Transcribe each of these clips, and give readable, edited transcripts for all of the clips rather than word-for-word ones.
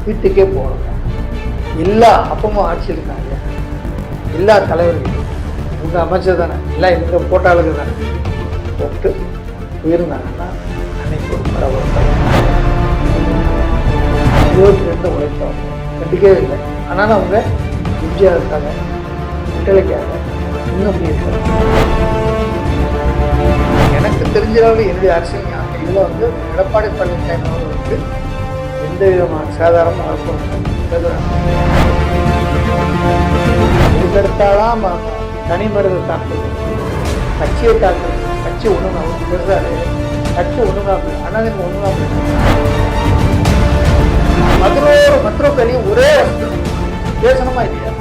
வீட்டுக்கே போகல. எல்லா அப்பமும் ஆட்சி இருக்காங்க, எல்லா தலைவர்களும் இவங்க அமைச்சர் தானே, எல்லாம் இவங்க போட்டாளுங்க தானே போட்டு போயிருந்தாங்கன்னா அன்னைக்கு ஒரு பரபரப்பு. 22 உழைத்தோம், கண்டிக்கவே இல்லை. ஆனாலும் அவங்க எம்ஜிஆர் இருக்காங்க, விட்டலைக்காக இன்னும் இருக்காங்க. எனக்கு தெரிஞ்சளவு என்னுடைய அரசியல் இதில் வந்து எடப்பாடி பழனிசாமி அவர்களுக்கு எந்த விதமான சாதாரணமாக இதுக்கெடுத்தாதான் தனி மருந்தை தாக்குறது, கட்சியை தாக்குறது, கட்சி ஒழுங்கா பெருசாரு, கட்சி ஒழுங்காப்பு ஆனால் நீங்கள் ஒழுங்காப்பு மற்றொரு ஒரே பேசணுமா இல்லையா?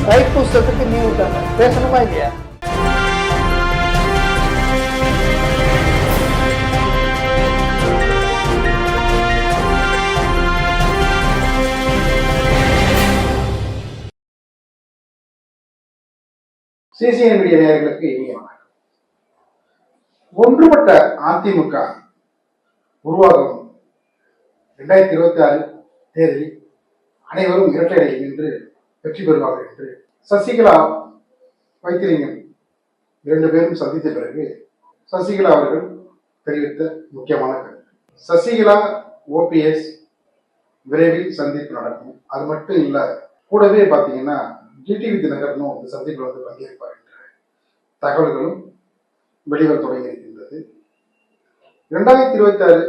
தைப்பூசத்துக்கு நீ விட்டாங்க, பேசணுமா இல்லையா? சிசிஎன் மீடியா நேயர்களுக்கு இனிய வணக்கம். ஒன்றுபட்ட அதிமுக உருவாகும் 2026 தேர்தலில் அனைவரும் இரட்டை இலையில் நின்று வெற்றி பெறுவார்கள் என்று சசிகலா வைத்திலிங்கம் 2 பேரும் சந்தித்த பிறகு சசிகலா அவர்கள் தெரிவித்த முக்கியமான கருத்து, சசிகலா ஓபிஎஸ் விரைவில் சந்திப்பு நடக்கும். அது மட்டும் இல்ல, கூடவே பாத்தீங்கன்னா டிடிவி தினகரனும் இந்த சந்திப்பில் வந்து பங்கேற்பார் என்ற தகவல்களும் வெளிவர தொடங்கி இருக்கின்றது. 2026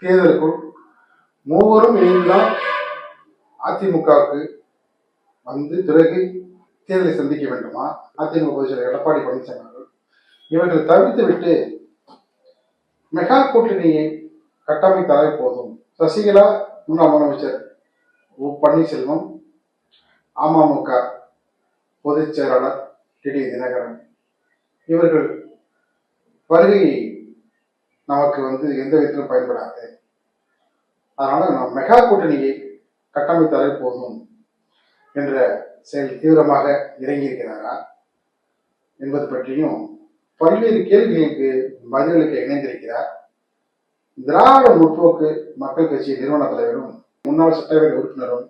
தேர்தலுக்குள் மூவரும் இணைந்துதான் அதிமுகவுக்கு வந்து பிறகு தேர்தலை சந்திக்க வேண்டுமா? அதிமுக பொதுச் செயலர் எடப்பாடி பழனிசாமி அவர்கள் இவர்கள் தவிர்த்து விட்டு மெகா கூட்டணியை கட்டமைத்தாலே போதும். சசிகலா, முன்னாள் முதலமைச்சர் பன்னீர்செல்வம், அமமுக பொதுச் செயலாளர் டிடிவி தினகரன் இவர்கள் வருகை நமக்கு வந்து எந்த விதத்திலும் பயன்படாது. அதனால நாம் மெகா கூட்டணியை கட்டமைத்தாலே போதும் என்ற செயல் தீவிரமாக இறங்கியிருக்கிறாரா என்பது பற்றியும் பல்வேறு கேள்விகளுக்கு பதிலளிக்க இணைந்திருக்கிறார். திராவிட முற்போக்கு மக்கள் கட்சி நிறுவன தலைவரும் முன்னாள் சட்டப்பேரவை உறுப்பினரும்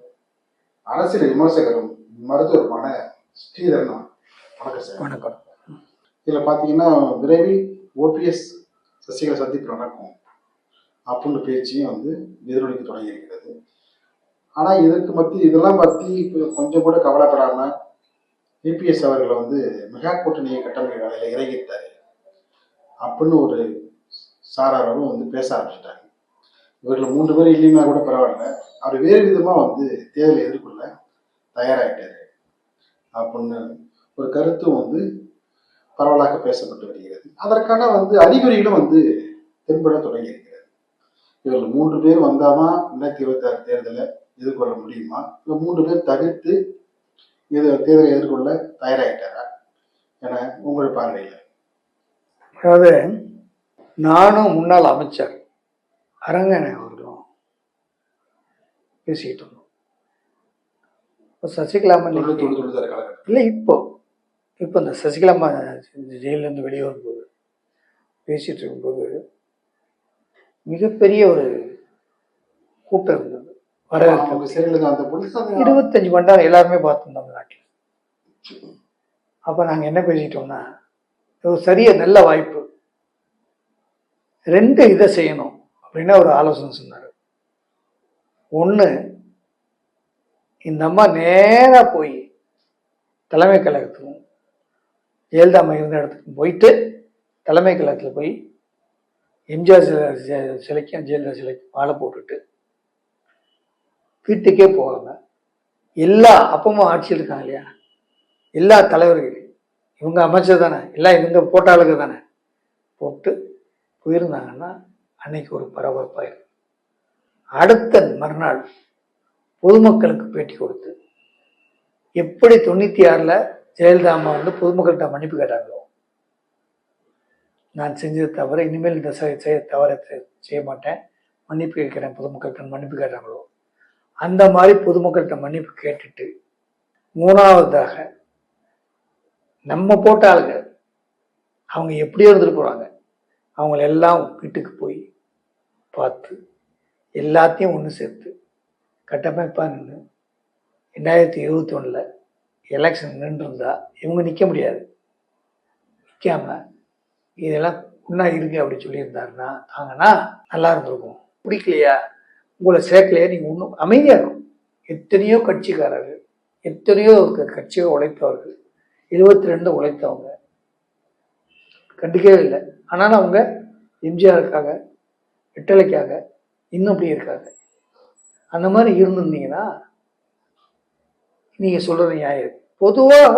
அரசியல் விமர்சகரும் மருத்துவருமான ஸ்ரீதரன். வணக்கம் சார். வணக்கம். இதில் பார்த்தீங்கன்னா விரைவில் ஓபிஎஸ் சசிகலா சந்திப்பு நடக்கும் அப்படின்னு பேச்சையும் வந்து எதிரொலிக்க தொடங்கி இருக்கிறது. ஆனால் இதெல்லாம் பற்றி கொஞ்சம் கூட கவலைப்படாமல் இபிஎஸ் அவர்களை வந்து மெகா கூட்டணியை கட்டமைக்க வேலையில் இறங்கிட்டாரு அப்படின்னு ஒரு சாராரும் வந்து பேச ஆரம்பிச்சிட்டாங்க. இவர்கள் 3 பேர் இல்லைன்னா கூட பரவாயில்ல, அவர் வேறு விதமாக வந்து தேர்தலை எதிர்கொள்ள தயாராகிட்டாரு அப்படின்னு ஒரு கருத்தும் வந்து பரவலாக பேசப்பட்டு வருகிறது. அதற்கான வந்து அறிகுறிகளும் வந்து தென்பட தொடங்கி இருக்கிறது. இவர்கள் 3 பேர் வந்தாதான் 2026 தேர்தலை எதிர்கொள்ள முடியுமா, இல்லை 3 பேர் தவிர்த்து தேர்தலை எதிர்கொள்ள தயாராகிட்டாரா என உங்கள் பார்வையில்? அதாவது நானும் முன்னாள் அமைச்சர் அரங்கனை அவர்களும் பேசிக்கிட்டு இருந்தோம். இப்போ சசிகலா இல்லை, இப்போ இந்த சசிகலா ஜெயிலிருந்து வெளியே வரும்போது பேசிட்டு இருக்கும்போது மிகப்பெரிய ஒரு கூட்டம் இருந்தது. வரவேற்பு 25 மண்டலம் எல்லாருமே பார்த்துருந்தோம் நாட்டில். அப்போ நாங்கள் என்ன பேசிட்டோம்னா, ஒரு நல்ல வாய்ப்பு 2 இதை செய்யணும் அப்படின்னா ஒரு ஆலோசனை சொன்னார். 1, இந்த அம்மா நேராக போய் தலைமை கழகத்துக்கும் ஜெயலலிதா அம்மா இருந்த இடத்துக்கும் போயிட்டு தலைமை கழகத்தில் போய் எம்ஜிஆர் சிலைக்கும் ஜெயலலிதா சிலைக்கும் மாலை போட்டுட்டு வீட்டுக்கே போகாம எல்லா அப்பமும் ஆட்சி இருக்காங்க இல்லையா, எல்லா தலைவர்களையும் இவங்க அமைச்சர் தானே, எல்லாம் இவங்க போட்டாளுங்க தானே போட்டு போயிருந்தாங்கன்னா அன்னைக்கு ஒரு பரபரப்பாயிருக்கு. அடுத்த மறுநாள் பொதுமக்களுக்கு பேட்டி கொடுத்து எப்படி 96ல் ஜெயலலிதா அம்மா வந்து பொதுமக்கள்கிட்ட மன்னிப்பு கேட்டாங்களோ, நான் செஞ்சது தவிர இனிமேல் இந்த தவறை செய்ய மாட்டேன், மன்னிப்பு கேட்கிறேன் பொதுமக்கள்கிட்ட மன்னிப்பு கேட்டாங்களோ, அந்த மாதிரி பொதுமக்கள்கிட்ட மன்னிப்பு கேட்டுட்டு 3வதாக நம்ம போட்ட ஆளுங்க அவங்க எப்படியோ இருந்துட்டு போறாங்க, அவங்களெல்லாம் வீட்டுக்கு போய் பார்த்து எல்லாத்தையும் ஒன்று சேர்த்து கட்டமைப்பாக நின்று 2021 எலெக்ஷன் நின்றுருந்தா இவங்க நிற்க முடியாது. நிற்காம இதெல்லாம் ஒன்றா இருக்கு அப்படி சொல்லியிருந்தாருன்னா தாங்கன்னா நல்லா இருந்திருக்கும். பிடிக்கலையா, உங்களை சேர்க்கலையா, நீங்கள் ஒன்றும் அமைதியாக இருக்கும். எத்தனையோ கட்சிக்காரர்கள், எத்தனையோ கட்சியை உழைத்தவர்கள், 22 உழைத்தவங்க கண்டுக்கவே இல்லை. ஆனாலும் அவங்க எம்ஜிஆருக்காக, விட்டலைக்காக இன்னும் அப்படி இருக்காங்க. அந்த மாதிரி இருந்திருந்தீங்கன்னா நீங்கள் சொல்கிறது நியாயம். பொதுவாக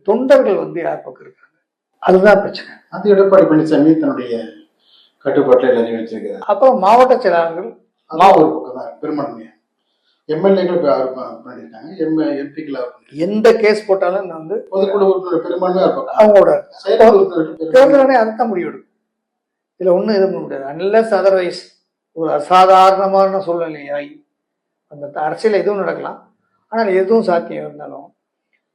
தொண்டர்கள் யார் பக்கம் இருக்காங்க, அதுதான் பிரச்சனை. அது எடப்பாடி பழனிசாமி தன்னுடைய கட்டுப்பாட்டில் எல்லாரையும் வச்சிருக்காரு. அப்புறம் மாவட்ட செயலாளர்கள் ஒரு பக்கம் தான் பெரும்பான்மையா எம்எல்ஏக்கள் பண்ணியிருக்காங்க, எம்பிக்கள். எந்த கேஸ் போட்டாலும் நான் பொதுக்குழு உறுப்பினர் பெரும்பான்மையா இருப்பாங்க, அவங்களோட செயற்குழு தேர்தலானே அதுதான் முடிவு எடுக்கும். இதில் ஒன்றும் இது பண்ண முடியாது. அன்லெஸ் அதர்வைஸ் ஒரு அசாதாரணமான சூழ்நிலையாகி அந்த அரசியல் எதுவும் நடக்கலாம். ஆனால் எதுவும் சாத்தியம் இருந்தாலும்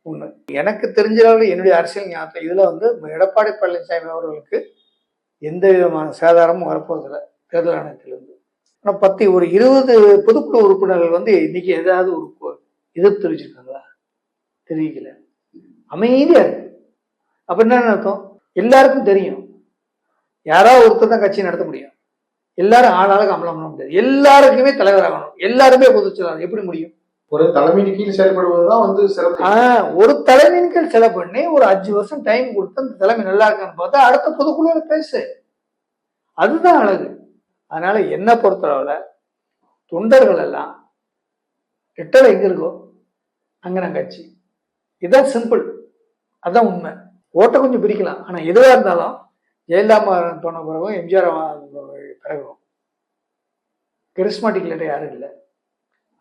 ஒன்று எனக்கு தெரிஞ்ச அளவில் என்னுடைய அரசியல் ஞாபகம் இதில் எடப்பாடி பழனிசாமி அவர்களுக்கு எந்த விதமான சேதாரமும் வரப்போவதில்லை தேர்தல் ஆணையத்திலிருந்து. ஆனால் 20 பொதுக்குழு உறுப்பினர்கள் இன்னைக்கு ஏதாவது ஒரு எதிர்ப்பு தெரிவிச்சிருக்காங்களா? தெரிவிக்கல, அமைதியா இருக்கு. அப்ப என்ன அர்த்தம்? எல்லாருக்கும் தெரியும் யாராவது ஒருத்தர் தான் கட்சி நடத்த முடியும். எல்லாரும் ஆளாளுக்கு அமலம் பண்ண முடியாது. எல்லாருக்குமே தலைவராகணும், எல்லாருமே பொதுச் செயலாளர் எப்படி முடியும்? ஒரு தலைமையின் கீழ் செயல்படுவதுதான் சிறப்பு. ஒரு தலைமையின் கீழ் செலவு பண்ணி ஒரு 5 வருஷம் டைம் கொடுத்து அந்த தலைமை நல்லா இருக்கான்னு பார்த்தா அடுத்த பொதுக்குழுல பேசு, அதுதான் அழகு. அதனால என்ன பொறுத்தளவுல தொண்டர்கள் எல்லாம் ரெட்டலை எங்க இருக்கோ அங்கன கட்சி, இதுதான் சிம்பிள், அதுதான் உண்மை. ஓட்ட கொஞ்சம் பிரிக்கலாம், ஆனா எதுவா இருந்தாலும் ஜெயலலிதா போன பிறகும் எம்ஜிஆர் பிறகும் கரிஸ்மாட்டிக் லீடர் யாரும் இல்லை.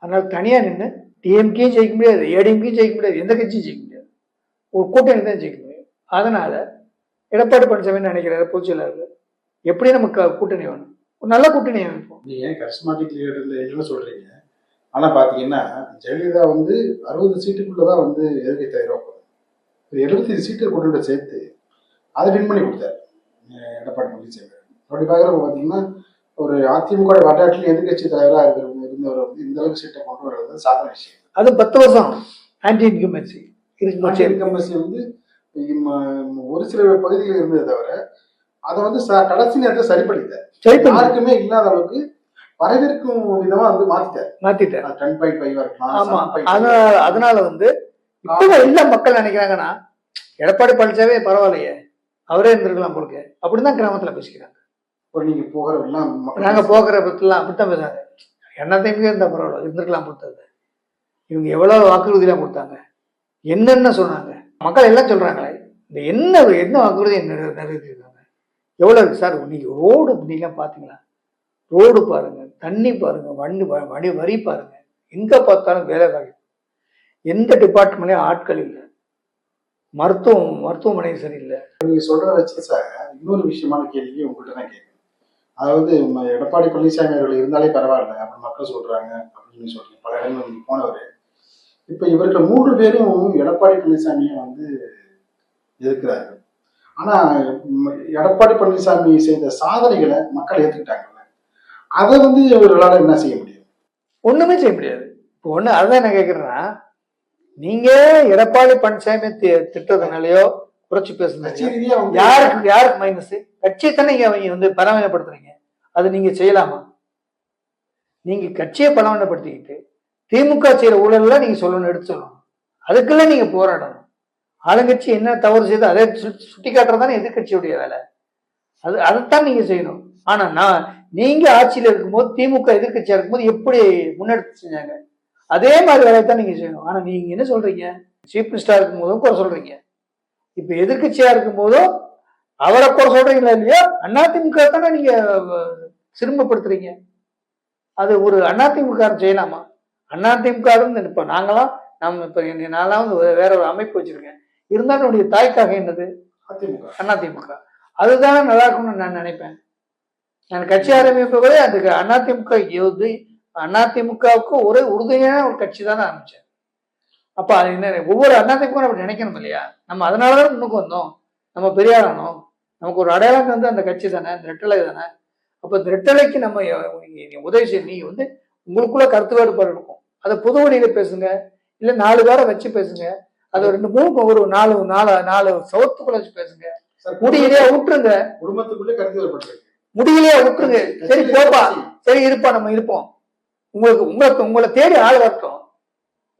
அதனால தனியா நின்று டிஎம்கேயும் ஜெயிக்க முடியாது, ஏடிஎம்கேயும் ஜெயிக்க முடியாது, எந்த கட்சியும் ஜெயிக்க முடியாது, ஒரு கூட்டணி தான் ஜெயிக்க முடியும். அதனால எடப்பாடி பழனிசாமி நினைக்கிறாரு பொதுச் செயலாளர் எப்படி நமக்கு கூட்டணி வேணும், ஒரு நல்ல கூட்டணி அமைப்போம். நீங்க கரிஸ்மாட்டிக் லீடர் சொல்றீங்க, ஆனா பாத்தீங்கன்னா ஜெயலலிதா 60 சீட்டுக்குள்ளதான் எதிர்க்கை தலைவராக 75 சீட்டு கொண்டு சேர்த்து அதை வின் பண்ணி கொடுத்தாரு எடப்பாடி பழனிசாமி. அப்படி பார்க்குறப்ப பார்த்தீங்கன்னா ஒரு அதிமுக வரலாற்றில் எதிர்கட்சி தலைவராக இருந்தவர் இந்த அளவுக்கு சீட்டை கொண்டு வர்றது சாதாரண விஷயம். அது 10 வருஷம் ஆன்டி இன்கம்பன்சி ஒரு சில பகுதிகளில் இருந்ததை தவிர அதை கடைசி நேரத்தை சரிப்படுத்தார். யாருக்குமே இல்லாத அளவுக்கு வரவேற்கும் விதமா மாத்திட்டார். 10.5 இருக்கலாம். அதனால இப்ப எல்லா மக்கள் நினைக்கிறாங்கன்னா எடப்பாடி பழனிசாமி பரவாயில்லையே, அவரே இருந்திருக்கலாம் போலுக்கு, அப்படிதான் கிராமத்துல பேசிக்கிறாங்க. நீங்க போகிறவெல்லாம் நாங்க போகிற பத்திலாம் அப்படித்தான் பேசுறாங்க. என்னத்தையுமே இருந்தா பரவாயில்ல, இருந்திருக்கலாம் கொடுத்தது. இவங்க எவ்வளவு வாக்குறுதிலாம் கொடுத்தாங்க, என்னென்ன சொன்னாங்க, மக்கள் எல்லாம் சொல்றாங்களே, இந்த என்ன வாக்குறுதி நிறைவேற்றிருக்காங்க, எவ்வளவு சார். நீங்க ரோடு நீங்க பாத்தீங்களா, ரோடு பாருங்க, தண்ணி பாருங்க, வரி பாருங்க, எங்க பார்த்தாலும் வேலை வாய்ப்பு, எந்த டிபார்ட்மெண்ட்லயும் ஆட்கள் இல்லை, மருத்துவமனை சரியில்லை. நீங்க சொல்றத வச்சு சார் இன்னொரு விஷயமான கேள்வி உங்கள்கிட்ட தான் கேட்கணும். அதாவது எடப்பாடி பழனிசாமி அவர்கள் இருந்தாலே பரவாயில்ல அப்படின்னு மக்கள் சொல்றாங்க அப்படின்னு சொல்றீங்க. பல இடங்கள் போனவர் இப்ப இவர்கள் 3 பேரும் எடப்பாடி பழனிசாமியை எதிர்க்கிறார்கள். ஆனா எடப்பாடி பழனிசாமி செய்த சாதனைகளை மக்கள் ஏற்றுக்கிட்டாங்கல்ல, அதை இவர்களால என்ன செய்ய முடியும்? ஒண்ணுமே செய்ய முடியாது. இப்போ அதுதான் நான் கேட்கிறேன்னா, நீங்க எடப்பாடி பழனிசாமி திட்டத்தினாலயோ குறைச்சு பேசுறீங்க, யாருக்கு மைனஸ்? கட்சியை தானே நீங்க பலவீனப்படுத்துறீங்க. அது நீங்க செய்யலாமா? நீங்க கட்சியை பலவீனப்படுத்திக்கிட்டு திமுக செய்யற ஊழல்லாம் நீங்க சொல்லணும், எடுத்து சொல்லணும், அதுக்கெல்லாம் நீங்க போராடணும். ஆளுங்கட்சி என்ன தவறு செய்து அதை சுட்டி காட்டுறதானே எதிர்கட்சியுடைய வேலை. அதைத்தான் நீங்க செய்யணும். ஆனா நீங்க ஆட்சியில இருக்கும்போது திமுக எதிர்கட்சியா இருக்கும்போது எப்படி முன்னெடுத்து செஞ்சாங்க, அதே மாதிரி வேலையை தான் நீங்க செய்யணும். ஆனா நீங்க என்ன சொல்றீங்க, சீஃப் மினிஸ்டரா இருக்கும் போதும் குறை சொல்றீங்க, இப்ப எதிர்கட்சியா இருக்கும் போதும் அவரை குறை சொல்றீங்களா இல்லையா? அதிமுக தானே நீங்க சிறுமப்படுத்துறீங்க. அது ஒரு அதிமுக செய்யலாமா? அதிமுக இப்ப நாங்களாம் நான்லாம் வேற ஒரு அமைப்பு வச்சிருக்கேன், இருந்தாலும் என்னுடைய தாய்க்காக என்னது அதிமுக. அதுதானே நல்லா இருக்கும்னு நான் நினைப்பேன். நான் கட்சி ஆரம்பிப்ப கூட அதுக்கு அதிமுகவுக்கு ஒரு உறுதியான ஒரு கட்சி தானே ஆரம்பிச்சேன். அப்ப அது என்ன, ஒவ்வொரு அதிமுக நம்ம நினைக்கணும் இல்லையா? நம்ம அதனாலதான் முன்னுக்கு வந்தோம், நம்ம பெரியாரானோம், நமக்கு ஒரு அடையாளம் அந்த கட்சி தானே, அந்த ரெட்டலை தானே. அப்ப இந்த ரெட்டலைக்கு நம்ம உதவி செய்ய, நீ வந்து உங்களுக்குள்ள கருத்து வேறுபாடு இருக்கும், அதை பொது வழியில பேசுங்க, இல்ல 4 பேரை வச்சு பேசுங்க, அது 2 3 ஒரு 4 சவத்துக்குள்ள வச்சு பேசுங்க. முடியலையா விட்டுருங்க, குடும்பத்துக்குள்ளே கருத்து வேறுபாடு, முடியலையா விட்டுருங்க. சரி போப்பா, சரி இருப்பா, நம்ம இருப்போம். உங்களை தேடி ஆள் வரட்டும்,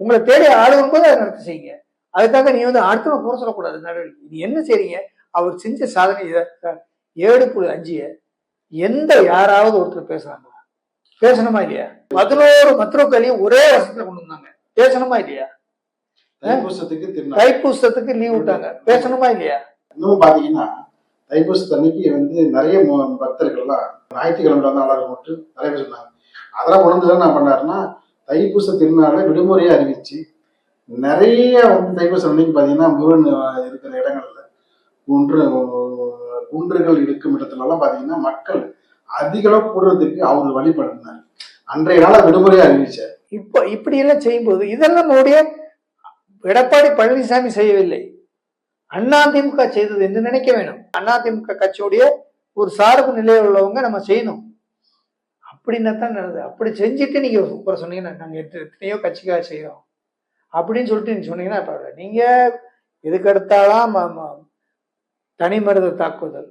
உங்களை தேடி ஆள் வரும்போது அதை நடத்த செய்யுங்க. அதுக்காக நீ வந்து அடுத்தவங்க குறை சொல்லக்கூடாது. நடவடிக்கை நீ என்ன செய்றீங்க, அவர் செஞ்ச சாதனை 7.5 எந்த யாராவது ஒருத்தர் பேசுறாங்களா? பேசணுமா இல்லையா? 11 மத்ருக்களையும் ஒரே வருஷத்துல கொண்டு வந்தாங்க, பேசணுமா இல்லையா? தைப்பூசத்துக்கு லீவ் விட்டாங்க, பேசணுமா இல்லையா? இன்னும் பாத்தீங்கன்னா தைப்பூசத்து அன்னைக்கு வந்து நிறைய பக்தர்கள்லாம் ஞாயிற்றுக்கிழமை வந்து அழகு போட்டு நிறைய பேர் சொன்னாங்க. அதெல்லாம் உணர்ந்துதான் நான் பண்ணாருன்னா, தைப்பூச திருநாளை விடுமுறையை அறிவிச்சு நிறைய வந்து தைப்பூசம் அன்னைக்கு பாத்தீங்கன்னா முருகன் இருக்கிற இடங்கள்ல குன்றுகள் இருக்கும் இடத்துல எல்லாம் பாத்தீங்கன்னா மக்கள் அதிக அளவு கூடுறதுக்கு அவர் வழிபடுறாரு. அன்றைய நாள விடுமுறையை அறிவிச்சார். இப்படி எல்லாம் செய்யும்போது இதெல்லாம் நம்முடைய எடப்பாடி பழனிசாமி செய்யவில்லை, அதிமுக செய்தது என்று நினைக்க வேணும். அதிமுக கட்சியுடைய ஒரு சார்பு நிலையில் உள்ளவங்க நம்ம செய்யணும். அப்படின்னா தான் நடந்தது. அப்படி செஞ்சுட்டு நீங்க குறை சொன்னீங்கன்னா, நாங்க எத்தனையோ கட்சிக்காக செய்யறோம் அப்படின்னு சொல்லிட்டு நீங்க சொன்னீங்கன்னா பரவாயில்ல. நீங்க எதுக்கு எடுத்தாலும் தனி மனித தாக்குதல்,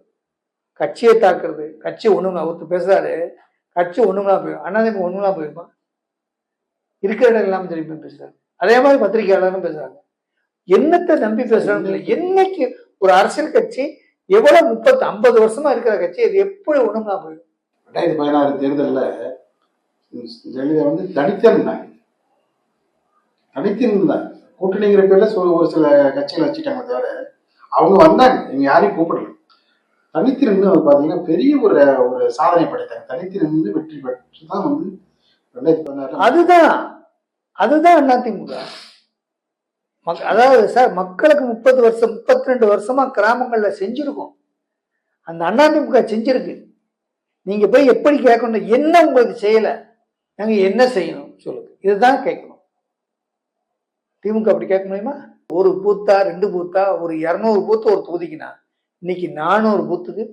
கட்சியை தாக்குறது, கட்சி ஒண்ணுங்களா ஒருத்தர் பேசுறாரு, கட்சி ஒண்ணுங்களா போயிடும், அதிமுக ஒண்ணுங்களா போயிருமா? இருக்கிற இடம் இல்லாம திருப்பி பேசுறாரு. அதே மாதிரி பத்திரிகையாளரும் பேசுறாங்க. என்னத்தை நம்பி பேசுறாங்க? என்னைக்கு ஒரு அரசியல் கட்சி எவ்வளவு 30-50 வருஷமா இருக்கிற கட்சி அது எப்படி ஒண்ணுங்களா போயிடும்? 2016 தேர்தலில் ஜெயலலிதா வந்து தனித்திருந்தாங்க, கூட்டணிங்கிற பேர்ல ஒரு சில கட்சிகளை வச்சுட்டாங்க, தவிர அவங்க வந்தாங்க, இவங்க யாரையும் கூப்பிடல. தனித்திருந்து பாத்தீங்கன்னா பெரிய ஒரு சாதனை படைத்தாங்க. தனித்திருந்து வெற்றி பெற்று தான் வந்து 2016 அதுதான் அதிமுக. அதாவது சார், மக்களுக்கு 30 வருஷம் 32 வருஷமா கிராமங்கள்ல செஞ்சிருக்கோம், அந்த அதிமுக செஞ்சிருக்கு. நீங்க போய் எப்படி கேட்கணும், என்ன உங்களுக்கு செய்யல, நாங்க என்ன செய்யணும் சொல்லுங்க, இதுதான் கேட்கணும். திமுக அப்படி கேட்க முடியுமா? ஒரு பூத்தா 2 பூத்தா ஒரு 200 பூத்து ஒரு தொகுதிக்குனா இன்னைக்கு 400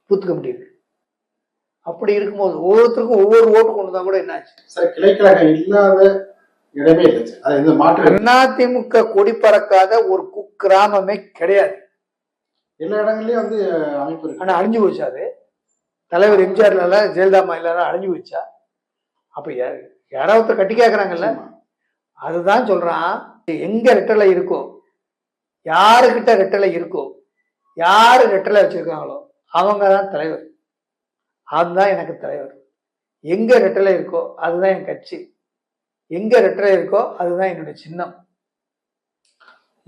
பூத்துக்க முடியுது. அப்படி இருக்கும்போது ஒவ்வொருத்தருக்கும் ஒவ்வொரு ஓட்டு கொண்டு தான் கூட என்னாச்சு சார், கிளைக்கழகம் இல்லாத இடமே இல்லை. அதிமுக கொடி பறக்காத ஒரு குக்கிராமமே கிடையாது. எல்லா இடங்கள்லயும் வந்து அமைப்பு இருக்கு. ஆனா அழிஞ்சு போச்சு. அது தலைவர் எம்ஜிஆர்ல ஜெயலலிதா இல்லாத அழிஞ்சு போச்சா? அப்ப யாராவது கட்டி கேட்கறாங்கல்ல, அதுதான் சொல்றான். எங்க ரெட்டலை இருக்கோ, யாருக்கிட்ட ரெட்டலை இருக்கோ, யாரு ரெட்டலை வச்சிருக்காங்களோ அவங்க தான் தலைவர், அதுதான் எனக்கு தலைவர். எங்க ரெட்டலை இருக்கோ அதுதான் என் கட்சி, எங்க ரெட்டலை இருக்கோ அதுதான் என்னுடைய சின்னம்.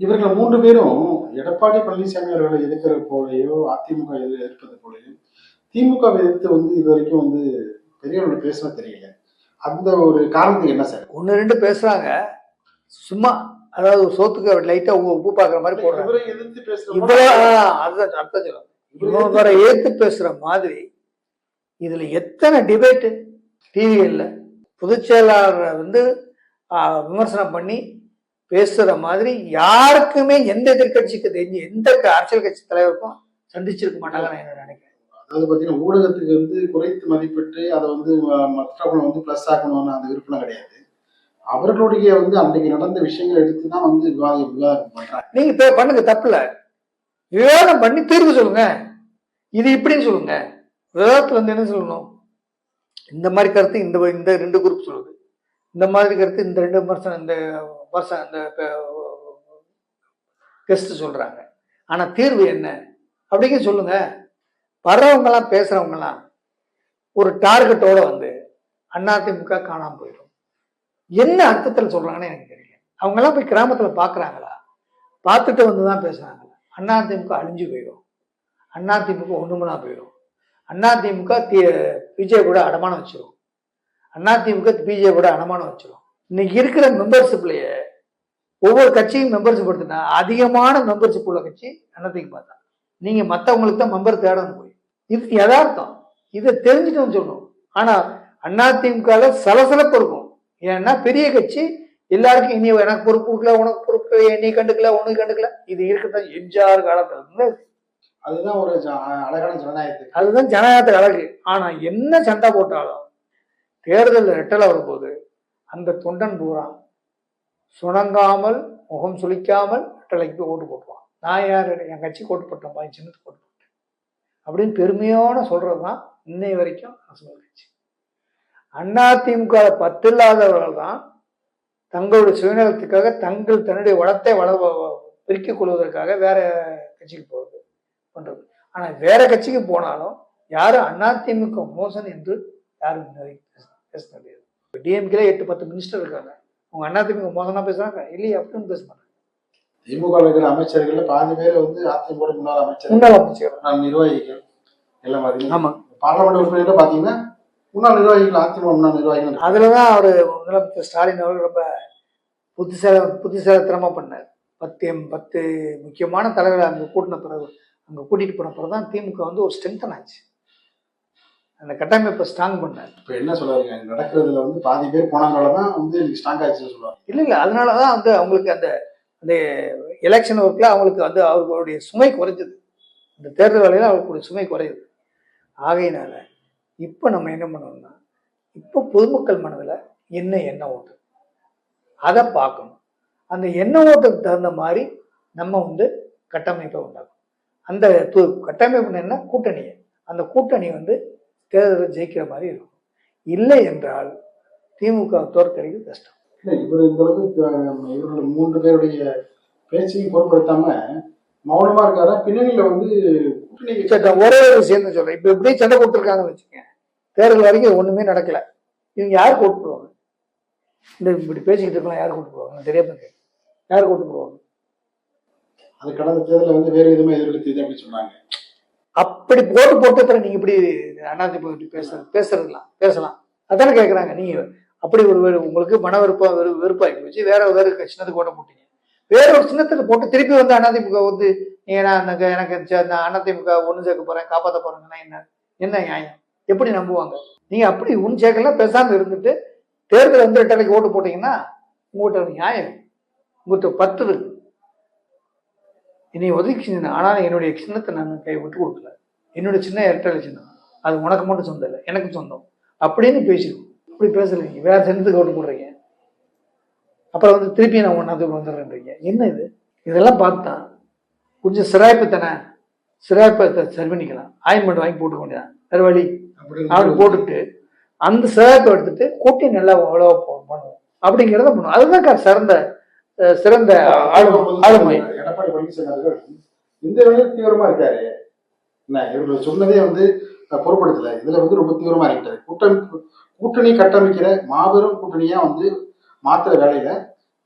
இவர்கள் 3 பேரும் எடப்பாடி பழனிசாமி அவர்களை எதிர்க்கிற போலையோ அதிமுக எதிர்ப்பது போலையோ திமுக எதிர்த்து வந்து இது வரைக்கும் வந்து பெரியவர்கள் பேச தெரியல. அந்த ஒரு காரணத்துக்கு என்ன சார்? 1-2 பேசுறாங்க சும்மா, அதாவது சோத்துக்கு லைட்டா உப்பு பாக்குற மாதிரி போடுறாங்க. இவரை எதிர்த்து பேசுற மாதிரி இதுல எத்தனை டிபேட் டிவிகள்ல பொதுச் செயலாளரை வந்து விமர்சனம் பண்ணி பேசுற மாதிரி யாருக்குமே எந்த எதிர்கட்சிக்கு தெரிஞ்சு எந்த அரசியல் கட்சி தலைவருக்கும் சந்திச்சிருக்க மாட்டாங்க நான் நினைக்கிறேன். அதாவது பாத்தீங்கன்னா ஊடகத்துக்கு வந்து குறைத்து மதிப்பிட்டு அதை வந்து மற்றவங்களை வந்து பிளஸ் ஆக்கணும்னு அந்த விருப்பம் கிடையாது. அவர்களுடைய வந்து அன்றைக்கு நடந்த விஷயங்களை எடுத்துதான் வந்து விவாதம் பண்றாங்க. நீங்க பண்ணுங்க, தப்புல விவாதம் பண்ணி தீர்வு சொல்லுங்க, இது இப்படின்னு சொல்லுங்க. விவாதத்துல வந்து என்ன சொல்லணும், இந்த மாதிரி கருத்து இந்த 2 குரூப் சொல்லுது, இந்த மாதிரி கருத்து இந்த 2 பர்சன் இந்த கெஸ்ட் சொல்றாங்க, ஆனா தீர்வு என்ன அப்படிங்க சொல்லுங்க. வர்றவங்கலாம் பேசுறவங்கலாம் ஒரு டார்கெட்டோட வந்து அதிமுக காணாம போயிடும். என்ன அர்த்தத்தில் சொல்றாங்கன்னு எனக்கு தெரியல. அவங்க எல்லாம் போய் கிராமத்துல பாக்குறாங்களா, பார்த்துட்டு வந்துதான் பேசுறாங்களா? அதிமுக அழிஞ்சு போயிடும், அதிமுக ஒண்ணுமனா போயிடும், அதிமுக பிஜேபி கூட அடமானம் வச்சிரும், அதிமுக பிஜேபி கூட அடமானம் வச்சிரும். இன்னைக்கு இருக்கிற மெம்பர்ஷிப்லயே ஒவ்வொரு கட்சியும் மெம்பர்ஷிப் எடுத்துட்டா அதிகமான மெம்பர்ஷிப் உள்ள கட்சி அதிமுக தான். நீங்க மற்றவங்களுக்கு தான் மெம்பர் தேடணும் போய், இது யதார்த்தம். இதை தெரிஞ்சுட்டு சொல்லணும். ஆனா அதிமுக சலசலப்பு இருக்கும். ஏன்னா பெரிய கட்சி எல்லாருக்கும் இனி எனக்கு பொறுப்பு கொடுக்கல, உனக்கு பொறுப்பு, நீ கண்டுக்கல, உனக்கு கண்டுக்கல, இது இருக்கத்தான். எம்ஜிஆர் காலத்துல இருந்து அதுதான் ஒரு அழகான ஜனநாயகத்துக்கு. அதுதான் ஜனநாயகத்துக்கு அழகு. ஆனா என்ன சண்டை போட்டாலும் தேர்தலில் ரெட்டலை வரும்போது அந்த தொண்டன் பூரா சுணங்காமல் முகம் சுளிக்காமல் ரெட்டலைக்கு போய் ஓட்டு போட்டுவான். நான் யார், என் கட்சிக்கு ஓட்டு போட்டேன், என் சின்னத்துக்கு ஓட்டு போட்டேன் அப்படின்னு பெருமையோட சொல்றது தான் இன்னை வரைக்கும் அரசியல் கட்சி. அதிமுக 10 இல்லாதவர்கள் தான் தங்களுடைய சுயநலத்துக்காக தன்னுடைய வளத்தை பெருக்கிக் கொள்வதற்காக வேற கட்சிக்கு போகிறது பண்றது. ஆனா வேற கட்சிக்கு போனாலும் யாரும் அதிமுக மோசன் என்று யாரும் பேச முடியாது. டிஎம்கே 8-10 மினிஸ்டர் இருக்காங்க, அவங்க அதிமுக மோசனா பேசுறாங்க இல்லையா? அப்படின்னு பேச மாட்டாங்க. திமுக இருக்கிற அமைச்சர்கள் பாதி பேர் வந்து அதிமுக முன்னாள் அமைச்சர், நிர்வாகிகள் எல்லாம் பாத்தீங்கன்னா. ஆமா, பார்லமெண்ட் உறுப்பினர்கள் பாத்தீங்கன்னா முன்னாள் நிர்வாகிகள், அதிமுக முன்னாள் நிர்வாகிகள். அதுலதான் அவரு முதலமைச்சர் ஸ்டாலின் அவர்கள் ரொம்ப புத்திசாலித்தனமா பண்ணார். 10 முக்கியமான தலைவர்களை அங்க கூட்டின பிறகு, அங்க கூட்டிட்டு போன பிறகுதான் திமுக வந்து ஒரு ஸ்ட்ரென்தன் ஆச்சு, அந்த கட்டமைப்பை ஸ்ட்ராங் பண்ணார். இப்ப என்ன சொல்றாங்க, நடக்கிறதுல வந்து பாதி பேர் போனாங்கதான் வந்து ஸ்ட்ராங் ஆச்சுன்னு சொல்லுவாங்க. இல்ல அதனாலதான் வந்து அவங்களுக்கு அந்த எலெக்ஷன் ஒர்க்ல அவங்களுக்கு வந்து அவர்களுடைய சுமை குறைஞ்சது, இந்த தேர்தல் வேலையில அவர்களுடைய சுமை குறையுது. ஆகையினால இப்ப நம்ம என்ன பண்ணணும்னா, இப்போ பொதுமக்கள் மனதில் என்ன ஓட்டு அதை பார்க்கணும். அந்த ஓட்டுக்கு தகுந்த மாதிரி நம்ம வந்து கட்டமைப்பை உண்டாக்கணும். அந்த கட்டமைப்பு என்ன, கூட்டணியை, அந்த கூட்டணி வந்து தேர்தலில் ஜெயிக்கிற மாதிரி இருக்கும். இல்லை என்றால் திமுக தோற்கடிக்க கஷ்டம். இல்லை, இவர் இந்த அளவுக்கு இவர்கள் 3 பேருடைய பேச்சையும் பொருட்படுத்தாம மௌனமா இருக்காரா? பின்னணியில வந்து ஒரே ஒரு விஷயம் தான் சொல்றேன். இப்ப இப்படியே சண்டை கொடுத்துருக்காங்கன்னு வச்சுக்கேன், தேர்தல் வரைக்கும் ஒண்ணுமே நடக்கல, இவங்க யாரு கூட்டு போவாங்க? இந்த இப்படி பேசிக்கிட்டு இருக்கலாம், யாரு கூட்டு போவாங்க? தெரியாம யாரு கூட்டு போவாங்க? அது கடந்த தேர்தலில் வந்து வேற எதுவுமே எதிர்கொடுத்து அப்படின்னு சொன்னாங்க. அப்படி போட்டு நீங்க இப்படி அதிமுக பேசலாம் அதானே கேட்கறாங்க. நீங்க அப்படி ஒரு உங்களுக்கு மன வெறுப்பாகி போச்சு, வேற சின்னத்துக்கு ஓட்ட போட்டீங்க, வேற ஒரு சின்னத்துக்கு போட்டு திருப்பி வந்து அதிமுக வந்து எனக்கு அதிமுக ஒண்ணு சேர்க்க போறேன், காப்பாற்ற போறேங்கன்னா என்ன நியாயம்? எப்படி நம்புவாங்க? நீங்க அப்படி ஒண்ணு சேர்க்கலாம், பேசாம இருந்துட்டு தேர்தல் வந்து ரெட்டலைக்கு ஓட்டு போட்டீங்கன்னா உங்கள்கிட்ட நியாயம், உங்கள்கிட்ட 10 இருக்கு, என்னை ஒதுக்கி. ஆனால் என்னுடைய சின்னத்தை நான் கை விட்டு கொடுக்கல, என்னுடைய சின்ன இரட்டலை சின்னம், அது உனக்கு மட்டும் சொந்தம் இல்லை, எனக்கு சொந்தம் அப்படின்னு பேசிடுவோம். அப்படி பேசலைங்க, வேற சின்னத்துக்கு ஓட்டு போடுறீங்க, அப்புறம் வந்து திருப்பி நான் ஒன்னாத்துக்கு வந்துடுறேன்றீங்க. என்ன இது? இதெல்லாம் பார்த்தா கொஞ்சம் சிராய்ப்பை சரி பண்ணிக்கலாம், ஆயின்மெண்ட் வாங்கி போட்டு கொண்டேன் வேற வழி அப்படி போட்டுட்டு அந்த சிராய்ப்பை எடுத்துட்டு கூட்டி நல்லா அவ்வளோ பண்ணுவோம் அப்படிங்கிறத பண்ணுவோம். அதுதான் சிறந்த ஆளுமை. எடப்பாடி பழனிசாமி அவர்கள் இந்த வேலையில தீவிரமா இருக்காரு. இவர்கள் சொன்னதே வந்து பொருட்படுத்தல, இதுல வந்து ரொம்ப தீவிரமா இருக்காரு. கூட்டணி கட்டமைக்கிற மாபெரும் கூட்டணியா வந்து மாத்திர வேலையில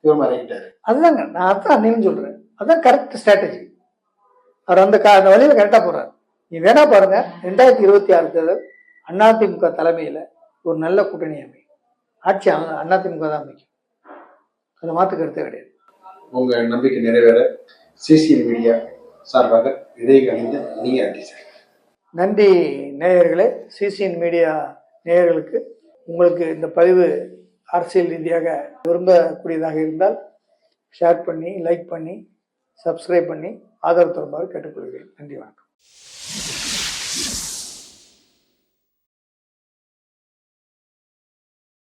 தீவிரமா இறங்கிட்டாரு. அதுதாங்க நான் அதான் அன்னையும் சொல்றேன், அதான் கரெக்ட் ஸ்ட்ராட்டஜி. அவர் அந்த வழியில கரெக்டா போறாரு. நீ வேணா பாருங்க, 2026 தேர்தல் அதிமுக தலைமையில ஒரு நல்ல கூட்டணி அமையும், ஆட்சி அதிமுக தான் அமைக்கும், அது மாற்று கருத்தே கிடையாது. உங்க நம்பிக்கை நிறைவேற சிசிஎன் மீடியா சார்பாக இதை கணிந்த நீங்க நன்றி நேயர்களே. சிசிஎன் மீடியா நேயர்களுக்கு உங்களுக்கு இந்த பதிவு அரசியல் ரீதியாக விரும்பக்கூடியதாக இருந்தால் ஷேர் பண்ணி, லைக் பண்ணி, சப்ஸ்கிரைப் பண்ணி ஆதரவு தருமாறு கேட்டுக்கொள்கிறேன். நன்றி, வணக்கம்.